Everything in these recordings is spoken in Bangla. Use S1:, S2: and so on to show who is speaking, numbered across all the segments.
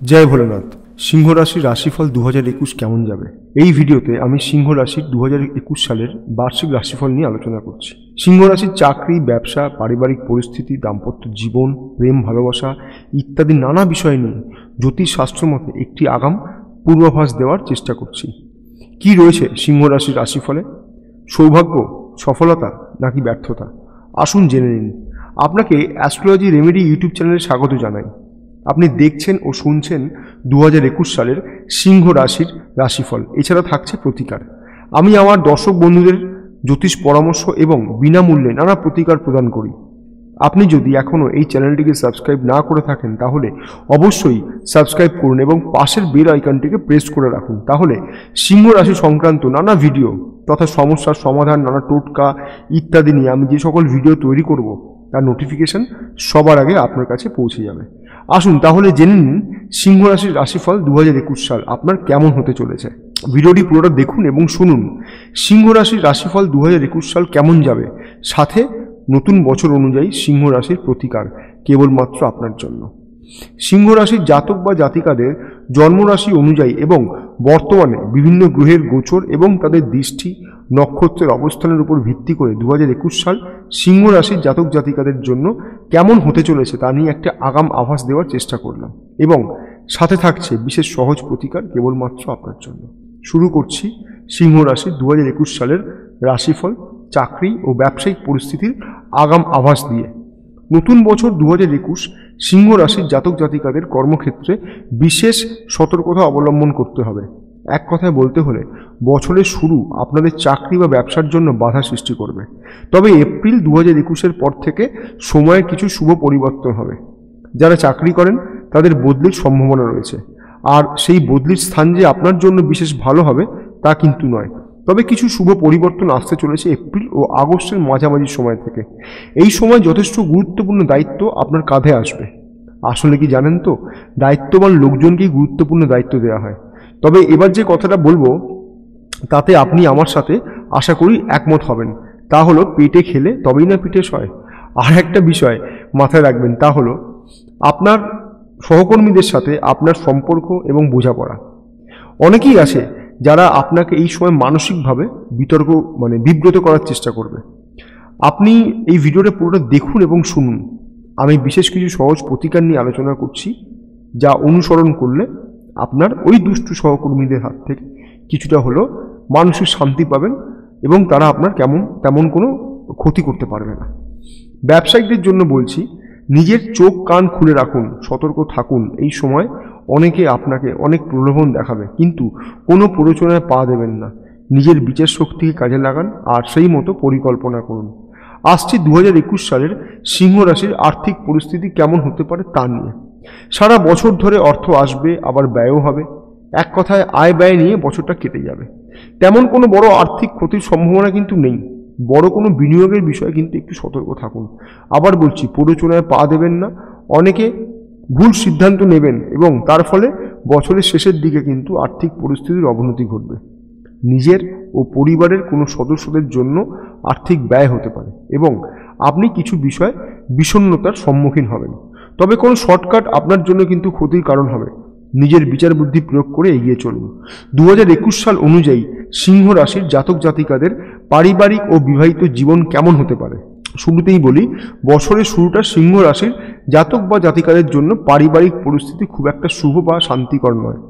S1: জয় ভোলেনাথ। সিংহ রাশির রাশিফল 2021 কেমন যাবে? এই ভিডিওতে আমি সিংহ রাশির 2021 সালের বার্ষিক রাশিফল নিয়ে আলোচনা করছি। সিংহ রাশির চাকরি, ব্যবসা, পারিবারিক পরিস্থিতি, দাম্পত্য জীবন, প্রেম, ভালোবাসা ইত্যাদি নানা বিষয় নিয়ে জ্যোতিষশাস্ত্র মতে একটি আগাম পূর্বাভাস দেওয়ার চেষ্টা করছি। কি রয়েছে সিংহ রাশির রাশিফলে? সৌভাগ্য, সফলতা নাকি ব্যর্থতা? আসুন জেনে নিন। আপনাকে অ্যাস্ট্রোলজি রেমেডি ইউটিউব চ্যানেলে স্বাগত জানাই। আপনি দেখছেন ও শুনছেন 2021 সালের সিংহ রাশির রাশিফল। এছাড়া থাকছে প্রতিকার। আমি আমার দর্শক বন্ধুদের জ্যোতিষ পরামর্শ এবং বিনামূল্যে নানা প্রতিকার প্রদান করি। আপনি যদি এখনও এই চ্যানেলটিকে সাবস্ক্রাইব না করে থাকেন তাহলে অবশ্যই সাবস্ক্রাইব করুন এবং পাশের বেল আইকনটিকে প্রেস করে রাখুন। তাহলে সিংহ রাশি সংক্রান্ত নানা ভিডিও তথা সমস্যার সমাধান, নানা টোটকা ইত্যাদি নিয়ে আমি যে সকল ভিডিও তৈরি করব তার নোটিফিকেশন সবার আগে আপনার কাছে পৌঁছে যাবে। আসুন তাহলে জেনে নিন সিংহ রাশির রাশিফল 2021 সাল আপনার কেমন হতে চলেছে। ভিডিওটি পুরোটা দেখুন এবং শুনুন সিংহ রাশির রাশিফল 2021 সাল কেমন যাবে, সাথে নতুন বছর অনুযায়ী সিংহ রাশির প্রতিকার কেবলমাত্র আপনার জন্য। সিংহ রাশির জাতক বা জাতিকাদের জন্মরাশি অনুযায়ী এবং বর্তমানে বিভিন্ন গ্রহের গোচর এবং তাদের দৃষ্টি নক্ষত্রের অবস্থানের উপর ভিত্তি করে 2021 সাল সিংহ রাশির জাতক জাতিকাদের জন্য কেমন হতে চলেছে তা নিয়ে একটা আগাম আভাস দেওয়ার চেষ্টা করলাম এবং সাথে থাকছে বিশেষ সহজ প্রতিকার কেবলমাত্র আপনার জন্য। শুরু করছি সিংহ রাশির 2021 সালের রাশিফল, চাকরি ও ব্যবসায়িক পরিস্থিতির আগাম আভাস দিয়ে। নতুন বছর 2021 সিংহ রাশির জাতক জাতিকাদের কর্মক্ষেত্রে বিশেষ সতর্কতা অবলম্বন করতে হবে। এক কথায় বলতে হলে বছরের শুরু আপনাদের চাকরি বা ব্যবসার জন্য বাধা সৃষ্টি করবে। তবে এপ্রিল 2021-এর পর থেকে সময়ের কিছু শুভ পরিবর্তন হবে। যারা চাকরি করেন তাদের বদলির সম্ভাবনা রয়েছে, আর সেই বদলির স্থান যে আপনার জন্য বিশেষ ভালো হবে তা কিন্তু নয়। তবে কিছু শুভ পরিবর্তন আসতে চলেছে এপ্রিল ও আগস্টের মাঝামাঝি সময় থেকে। এই সময় যথেষ্ট গুরুত্বপূর্ণ দায়িত্ব আপনার কাঁধে আসবে। আসলে কি জানেন তো, দায়িত্ববান লোকজনকেই গুরুত্বপূর্ণ দায়িত্ব দেওয়া হয়। তবে এবার যে কথাটা বলবো তাতে আপনি আমার সাথে আশা করি একমত হবেন। তা হলো পেটে খেলে তবেই না পিঠে সয়। আর একটা বিষয় মাথায় রাখবেন, তা হলো আপনার সহকর্মীদের সাথে আপনার সম্পর্ক এবং বোঝাপড়া। অনেকেই আছে যারা আপনাকে এই সময় মানসিকভাবে বিব্রত করার চেষ্টা করবে। আপনি এই ভিডিওটা পুরোটা দেখুন এবং শুনুন। আমি বিশেষ কিছু সহজ প্রতিকার নিয়ে আলোচনা করছি, যা অনুসরণ করলে আপনার ওই দুষ্টু সহকর্মীদের হাত থেকে কিছুটা হলেও মানসিক শান্তি পাবেন এবং তারা আপনার তেমন কোনো ক্ষতি করতে পারবে না। ব্যবসায়িকদের জন্য বলছি, নিজের চোখ কান খুলে রাখুন, সতর্ক থাকুন। এই সময় অনেকে আপনাকে অনেক প্রলোভন দেখাবে, কিন্তু কোনো প্ররোচনায় পা দেবেন না। নিজের বিচার শক্তিকে কাজে লাগান আর সেই মতো পরিকল্পনা করুন। আসছে 2021 সালের সিংহ রাশির আর্থিক পরিস্থিতি কেমন হতে পারে তা নিয়ে। সারা বছর ধরে অর্থ আসবে, আবার ব্যয়ও হবে। এক কথায় আয় ব্যয় নিয়ে বছরটা কেটে যাবে। তেমন কোনো বড় আর্থিক ক্ষতির সম্ভাবনা কিন্তু নেই। বড় কোনো বিনিয়োগের বিষয়ে কিন্তু একটু সতর্ক থাকুন। আবার বলছি, প্ররোচনায় পা দেবেন না। অনেকে ভুল সিদ্ধান্ত নেবেন এবং তার ফলে বছরের শেষের দিকে কিন্তু আর্থিক পরিস্থিতির অবনতি ঘটবে। নিজের ও পরিবারের কোনো সদস্যদের জন্য আর্থিক ব্যয় হতে পারে এবং আপনি কিছু বিষয়ে বিষণ্ণতার সম্মুখীন হবেন। তবে কোনো শর্টকাট আপনার জন্য কিন্তু ক্ষতির কারণ হবে। নিজের বিচার বুদ্ধি প্রয়োগ করে এগিয়ে চলুন। 2021 সাল অনুযায়ী সিংহ রাশির জাতক জাতিকাদের পারিবারিক ও বিবাহিত জীবন কেমন হতে পারে। শুরুতেই বলি, বছরের শুরুটা সিংহ রাশির জাতক বা জাতিকাদের জন্য পারিবারিক পরিস্থিতি খুব একটা শুভ বা শান্তিকর নয়।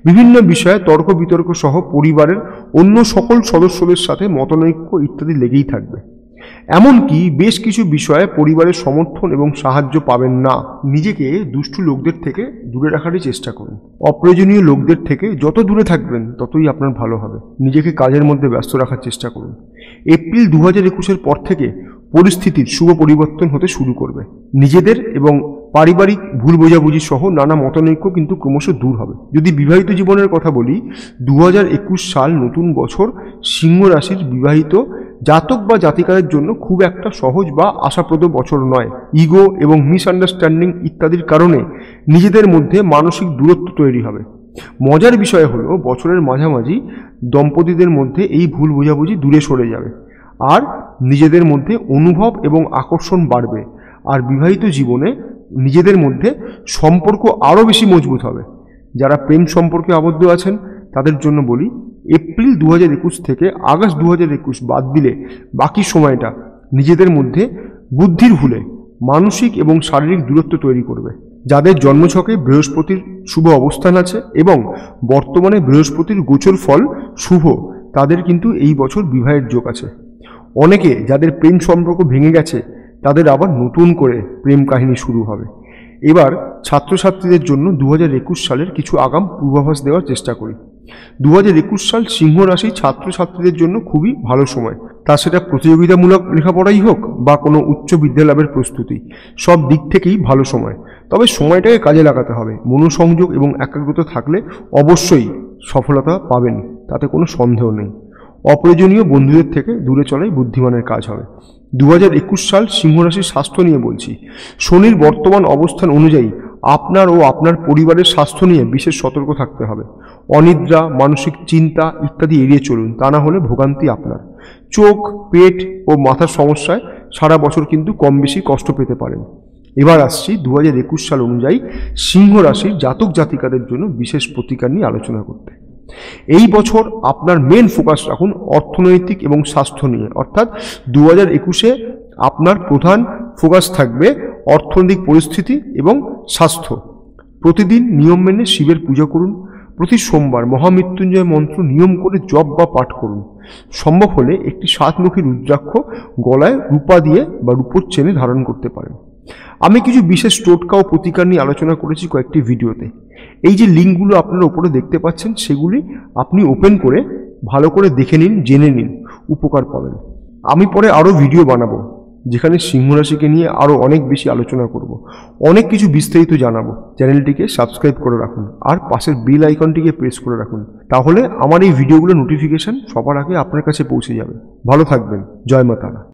S1: বিভিন্ন বিষয়ে তর্ক বিতর্ক সহ পরিবারের অন্য সকল সদস্যদের সাথে মতানৈক্য ইত্যাদি লেগেই থাকবে। এমনকি বেশ কিছু বিষয়ে পরিবারের সমর্থন এবং সাহায্য পাবেন না। নিজেকে দুষ্টু লোকদের থেকে দূরে রাখারই চেষ্টা করুন। অপ্রয়োজনীয় লোকদের থেকে যত দূরে থাকবেন ততই আপনার ভালো হবে। নিজেকে কাজের মধ্যে ব্যস্ত রাখার চেষ্টা করুন। এপ্রিল 2021-এর পর থেকে পরিস্থিতির শুভ পরিবর্তন হতে শুরু করবে। নিজেদের এবং পারিবারিক ভুল বোঝাবুঝি সহ নানা মতানৈক্য কিন্তু ক্রমশ দূর হবে। যদি বিবাহিত জীবনের কথা বলি, 2021 সাল নতুন বছর সিংহ রাশির বিবাহিত জাতক বা জাতিকাদের জন্য খুব একটা সহজ বা আশাপ্রদ বছর নয়। ইগো এবং মিসআন্ডারস্ট্যান্ডিং ইত্যাদির কারণে নিজেদের মধ্যে মানসিক দূরত্ব তৈরি হবে। মজার বিষয় হলো, বছরের মাঝামাঝি দম্পতিদের মধ্যে এই ভুল বোঝাবুঝি দূরে সরে যাবে আর নিজেদের মধ্যে অনুভব এবং আকর্ষণ বাড়বে। আর বিবাহিত জীবনে নিজেদের মধ্যে সম্পর্ক আরও বেশি মজবুত হবে। যারা প্রেম সম্পর্কে আবদ্ধ আছেন তাদের জন্য বলি, এপ্রিল 2021 থেকে আগস্ট 2021 বাদ দিলে বাকি সময়টা নিজেদের মধ্যে বুদ্ধির ভুলে মানসিক এবং শারীরিক দূরত্ব তৈরি করবে। যাদের জন্মছকে বৃহস্পতির শুভ অবস্থান আছে এবং বর্তমানে বৃহস্পতির গোচর ফল শুভ, তাদের কিন্তু এই বছর বিবাহের যোগ আছে। অনেকে যাদের প্রেম সম্পর্ক ভেঙে গেছে তাদের আবার নতুন করে প্রেম কাহিনী শুরু হবে। এবার ছাত্রছাত্রীদের জন্য 2021 সালের কিছু আগাম পূর্বাভাস দেওয়ার চেষ্টা করি। 2021 সাল সিংহ রাশি ছাত্রছাত্রীদের জন্য খুবই ভালো সময়। তা সেটা প্রতিযোগিতামূলক লেখাপড়াই হোক বা কোনো উচ্চ বিদ্যালাভের প্রস্তুতি, সব দিক থেকেই ভালো সময়। তবে সময়টাকে কাজে লাগাতে হবে। মনোসংযোগ এবং একাগ্রতা থাকলে অবশ্যই সফলতা পাবেন, তাতে কোনো সন্দেহ নেই। অপ্রয়োজনীয় বন্ধুদের থেকে দূরে চলাই বুদ্ধিমানের কাজ হবে। 2021 সাল সিংহ রাশির স্বাস্থ্য নিয়ে বলছি। শনির বর্তমান অবস্থান অনুযায়ী আপনার ও আপনার পরিবারের স্বাস্থ্য নিয়ে বিশেষ সতর্ক থাকতে হবে। অনিদ্রা, মানসিক চিন্তা ইত্যাদি এড়িয়ে চলুন, তা না হলে ভোগান্তি আপনার। চোখ, পেট ও মাথার সমস্যায় সারা বছর কিন্তু কম বেশি কষ্ট পেতে পারেন। এবার আসছি 2021 সাল অনুযায়ী সিংহ রাশির জাতক জাতিকাদের জন্য বিশেষ প্রতিকার নিয়ে আলোচনা করতে। এই বছর আপনার মেন ফোকাস রাখুন অর্থনৈতিক এবং স্বাস্থ্য নিয়ে, অর্থাৎ 2021-এ আপনার প্রধান ফোকাস থাকবে অর্থনৈতিক পরিস্থিতি এবং স্বাস্থ্য। প্রতিদিন নিয়ম মেনে শিবের পুজো করুন। প্রতি সোমবার মহামৃত্যুঞ্জয় মন্ত্র নিয়ম করে জপ বা পাঠ করুন। সম্ভব হলে একটি 7মুখী রুদ্রাক্ষ গলায় রূপা দিয়ে বা রূপোর চেনে ধারণ করতে পারেন। আমি কিছু বিশেষ টোটকা ও প্রতিকার নিয়ে আলোচনা করেছি কয়েকটি ভিডিওতে। এই যে লিঙ্কগুলো আপনারা উপরে দেখতে পাচ্ছেন, সেগুলি আপনি ওপেন করে ভালো করে দেখে নিন, জেনে নিন, উপকার পাবেন। আমি পরে আরও ভিডিও বানাবো যেখানে সিংহ রাশিকে নিয়ে আরও অনেক বেশি আলোচনা করব, অনেক কিছু বিস্তারিত জানাবো। চ্যানেলটিকে সাবস্ক্রাইব করে রাখুন আর পাশের বেল আইকনটিকে প্রেস করে রাখুন, তাহলে আমার এই ভিডিওগুলোর নোটিফিকেশান সবার আগে আপনার কাছে পৌঁছে যাবে। ভালো থাকবেন। জয় মা তারা।